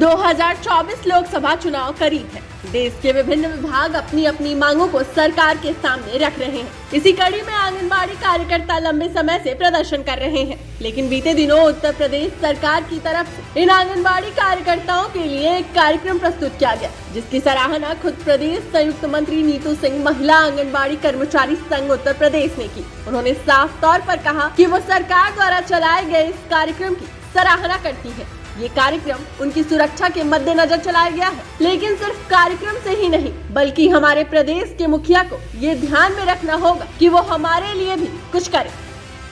2024 लोकसभा चुनाव करीब है। देश के विभिन्न विभाग अपनी अपनी मांगों को सरकार के सामने रख रहे हैं। इसी कड़ी में आंगनबाड़ी कार्यकर्ता लंबे समय से प्रदर्शन कर रहे हैं, लेकिन बीते दिनों उत्तर प्रदेश सरकार की तरफ से इन आंगनबाड़ी कार्यकर्ताओं के लिए एक कार्यक्रम प्रस्तुत किया गया, जिसकी सराहना खुद प्रदेश संयुक्त मंत्री नीतू सिंह महिला आंगनबाड़ी कर्मचारी संघ उत्तर प्रदेश ने की। उन्होंने साफ तौर पर कहा कि वो सरकार द्वारा चलाए गए इस कार्यक्रम की सराहना करती है। ये कार्यक्रम उनकी सुरक्षा के मद्देनजर चलाया गया है, लेकिन सिर्फ कार्यक्रम से ही नहीं, बल्कि हमारे प्रदेश के मुखिया को ये ध्यान में रखना होगा कि वो हमारे लिए भी कुछ करे।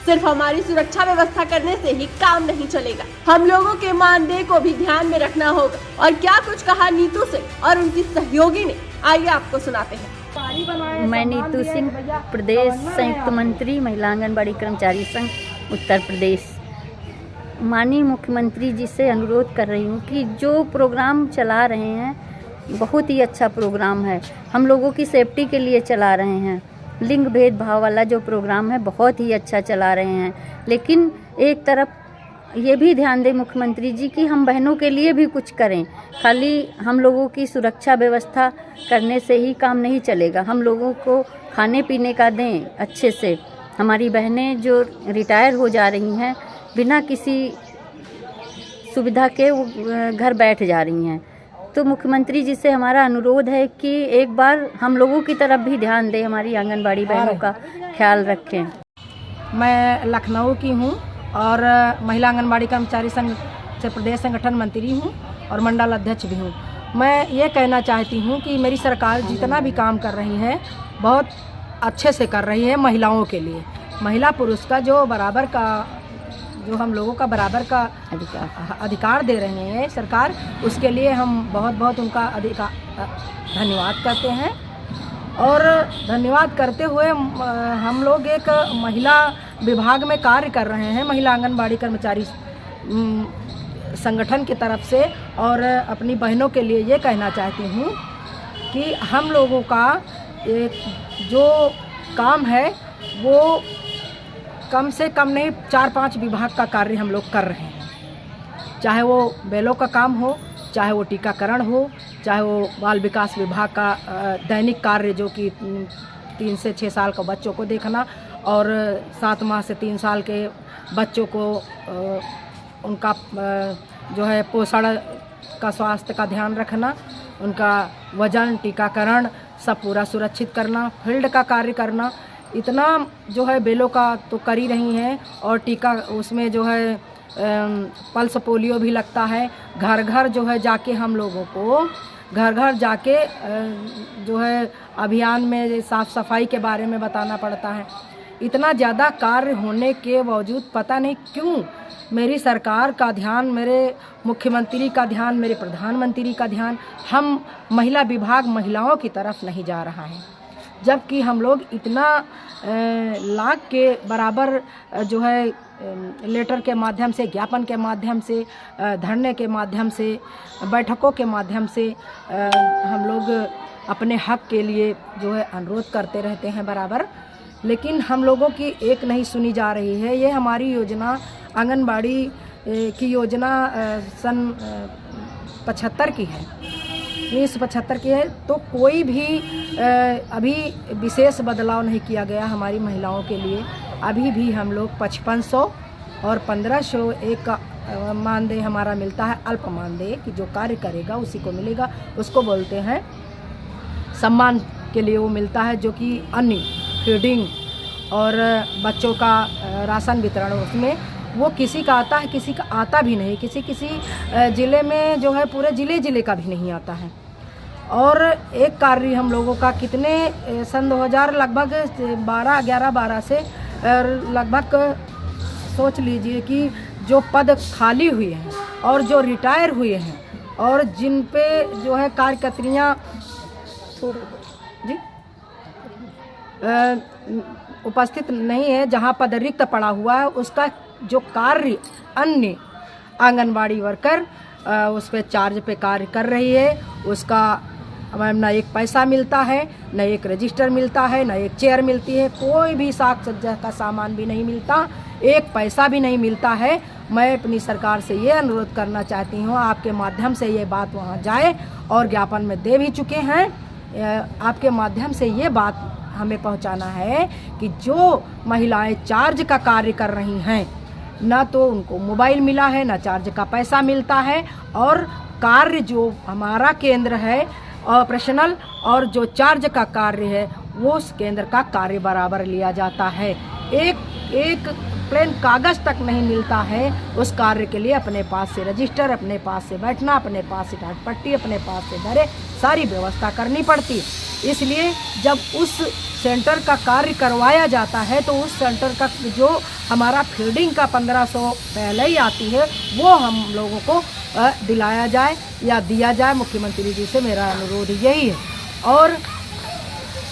सिर्फ हमारी सुरक्षा व्यवस्था करने से ही काम नहीं चलेगा, हम लोगों के मानदेय को भी ध्यान में रखना होगा। और क्या कुछ कहा नीतू सिंह और उनकी सहयोगी ने, आइए आपको सुनाते हैं। मैं नीतू सिंह, प्रदेश संयुक्त मंत्री महिला आंगनबाड़ी कर्मचारी संघ उत्तर प्रदेश। माननीय मुख्यमंत्री जी से अनुरोध कर रही हूँ कि जो प्रोग्राम चला रहे हैं बहुत ही अच्छा प्रोग्राम है, हम लोगों की सेफ्टी के लिए चला रहे हैं। लिंग भेदभाव वाला जो प्रोग्राम है बहुत ही अच्छा चला रहे हैं, लेकिन एक तरफ ये भी ध्यान दें मुख्यमंत्री जी कि हम बहनों के लिए भी कुछ करें। खाली हम लोगों की सुरक्षा व्यवस्था करने से ही काम नहीं चलेगा, हम लोगों को खाने पीने का दें अच्छे से। हमारी बहनें जो रिटायर हो जा रही हैं बिना किसी सुविधा के वो घर बैठ जा रही हैं, तो मुख्यमंत्री जी से हमारा अनुरोध है कि एक बार हम लोगों की तरफ भी ध्यान दें, हमारी आंगनबाड़ी बहनों का ख्याल रखें। मैं लखनऊ की हूँ और महिला आंगनबाड़ी कर्मचारी संघ से प्रदेश संगठन मंत्री हूँ और मंडल अध्यक्ष भी हूँ। मैं ये कहना चाहती हूँ कि मेरी सरकार जितना भी काम कर रही है बहुत अच्छे से कर रही है महिलाओं के लिए। महिला पुरुष का जो बराबर का जो हम लोगों का बराबर का अधिकार दे रहे हैं सरकार, उसके लिए हम बहुत बहुत उनका धन्यवाद करते हैं। और धन्यवाद करते हुए हम लोग एक महिला विभाग में कार्य कर रहे हैं महिला आंगनबाड़ी कर्मचारी संगठन की तरफ से, और अपनी बहनों के लिए ये कहना चाहती हूँ कि हम लोगों का एक जो काम है वो कम से कम नहीं 4-5 विभाग का कार्य हम लोग कर रहे हैं। चाहे वो बेलों का काम हो, चाहे वो टीकाकरण हो, चाहे वो बाल विकास विभाग का दैनिक कार्य जो कि 3 से 6 साल के बच्चों को देखना और 7 माह से 3 साल के बच्चों को उनका जो है पोषण का स्वास्थ्य का ध्यान रखना, उनका वजन, टीकाकरण सब पूरा सुरक्षित करना, फील्ड का कार्य करना, इतना जो है बेलों का तो कर ही रही हैं। और टीका उसमें जो है पल्स पोलियो भी लगता है। घर घर जो है जाके हम लोगों को घर घर जाके जो है अभियान में साफ़ सफाई के बारे में बताना पड़ता है। इतना ज़्यादा कार्य होने के बावजूद पता नहीं क्यों मेरी सरकार का ध्यान, मेरे मुख्यमंत्री का ध्यान, मेरे प्रधानमंत्री का ध्यान हम महिला विभाग महिलाओं की तरफ नहीं जा रहा है, जबकि हम लोग इतना लाख के बराबर जो है लेटर के माध्यम से, ज्ञापन के माध्यम से, धरने के माध्यम से, बैठकों के माध्यम से हम लोग अपने हक के लिए जो है अनुरोध करते रहते हैं बराबर, लेकिन हम लोगों की एक नहीं सुनी जा रही है। ये हमारी योजना आंगनबाड़ी की योजना सन 75 की है, 1975 की है, तो कोई भी अभी विशेष बदलाव नहीं किया गया हमारी महिलाओं के लिए। अभी भी हम लोग 5500 और 1500 एक का मानदेय हमारा मिलता है, अल्प मानदेय कि जो कार्य करेगा उसी को मिलेगा, उसको बोलते हैं सम्मान के लिए वो मिलता है, जो कि अन्न, फीडिंग और बच्चों का राशन वितरण, उसमें वो किसी का आता है, किसी का आता भी नहीं, किसी ज़िले में जो है पूरे ज़िले का भी नहीं आता है। और एक कार्य हम लोगों का कितने सन 2000 लगभग 11-12 से लगभग सोच लीजिए कि जो पद खाली हुए हैं और जो रिटायर हुए हैं और जिन पे जो है कार्यकर्त्रियाँ जी उपस्थित नहीं है, जहाँ पद रिक्त पड़ा हुआ है, उसका जो कार्य अन्य आंगनबाड़ी वर्कर उस पे चार्ज पे कार्य कर रही है, उसका ना एक पैसा मिलता है, न एक रजिस्टर मिलता है, न एक चेयर मिलती है, कोई भी साग सज्जा का सामान भी नहीं मिलता। एक पैसा भी नहीं मिलता है। मैं अपनी सरकार से ये अनुरोध करना चाहती हूँ, आपके माध्यम से ये बात वहाँ जाए, और ज्ञापन में दे भी चुके हैं। आपके माध्यम से ये बात हमें पहुँचाना है कि जो महिलाएं चार्ज का कार्य कर रही हैं, ना तो उनको मोबाइल मिला है, ना चार्ज का पैसा मिलता है, और कार्य जो हमारा केंद्र है ऑपरेशनल और जो चार्ज का कार्य है वो उस केंद्र का कार्य बराबर लिया जाता है। एक प्लेन कागज तक नहीं मिलता है उस कार्य के लिए। अपने पास से रजिस्टर, अपने पास से बैठना, अपने पास से टाट पट्टी, अपने पास से दरें, सारी व्यवस्था करनी पड़ती। इसलिए जब उस सेंटर का कार्य करवाया जाता है तो उस सेंटर का जो हमारा फीडिंग का 1500 पहले ही आती है वो हम लोगों को दिलाया जाए या दिया जाए। मुख्यमंत्री जी से मेरा अनुरोध यही है। और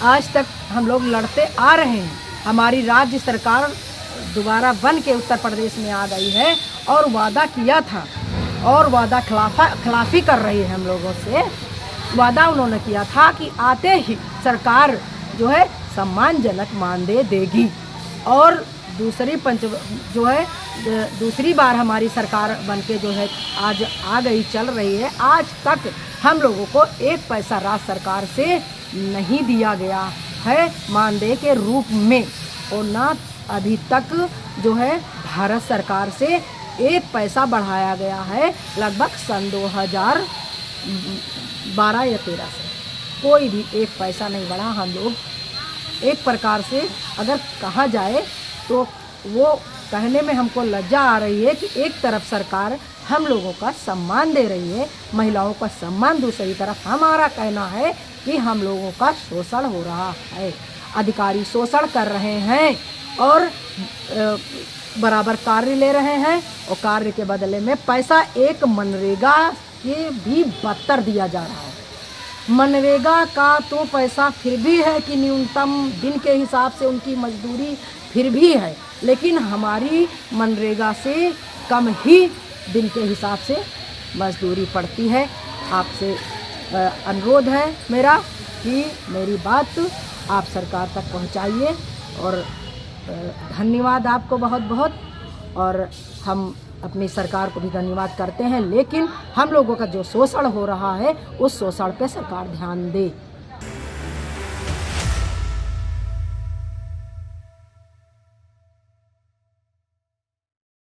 आज तक हम लोग लड़ते आ रहे हैं। हमारी राज्य सरकार दोबारा बन के उत्तर प्रदेश में आ गई है और वादा किया था, और वादा खिलाफी कर रही है हम लोगों से। वादा उन्होंने किया था कि आते ही सरकार जो है सम्मानजनक मानदेय देगी, और दूसरी बार हमारी सरकार बनके जो है आज आ गई, चल रही है। आज तक हम लोगों को एक पैसा राज्य सरकार से नहीं दिया गया है मानदेय के रूप में, और ना अभी तक जो है भारत सरकार से एक पैसा बढ़ाया गया है। लगभग सन 2012 या 13 से कोई भी एक पैसा नहीं बढ़ा। हम लोग एक प्रकार से अगर कहा जाए तो वो कहने में हमको लज्जा आ रही है कि एक तरफ सरकार हम लोगों का सम्मान दे रही है, महिलाओं का सम्मान, दूसरी तरफ हमारा कहना है कि हम लोगों का शोषण हो रहा है। अधिकारी शोषण कर रहे हैं और बराबर कार्य ले रहे हैं, और कार्य के बदले में पैसा एक मनरेगा के भी बदतर दिया जा रहा है। मनरेगा का तो पैसा फिर भी है कि न्यूनतम दिन के हिसाब से उनकी मजदूरी फिर भी है, लेकिन हमारी मनरेगा से कम ही दिन के हिसाब से मजदूरी पड़ती है। आपसे अनुरोध है मेरा कि मेरी बात आप सरकार तक पहुंचाइए, और धन्यवाद आपको बहुत बहुत। और हम अपनी सरकार को भी धन्यवाद करते हैं, लेकिन हम लोगों का जो शोषण हो रहा है उस शोषण पे सरकार ध्यान दे।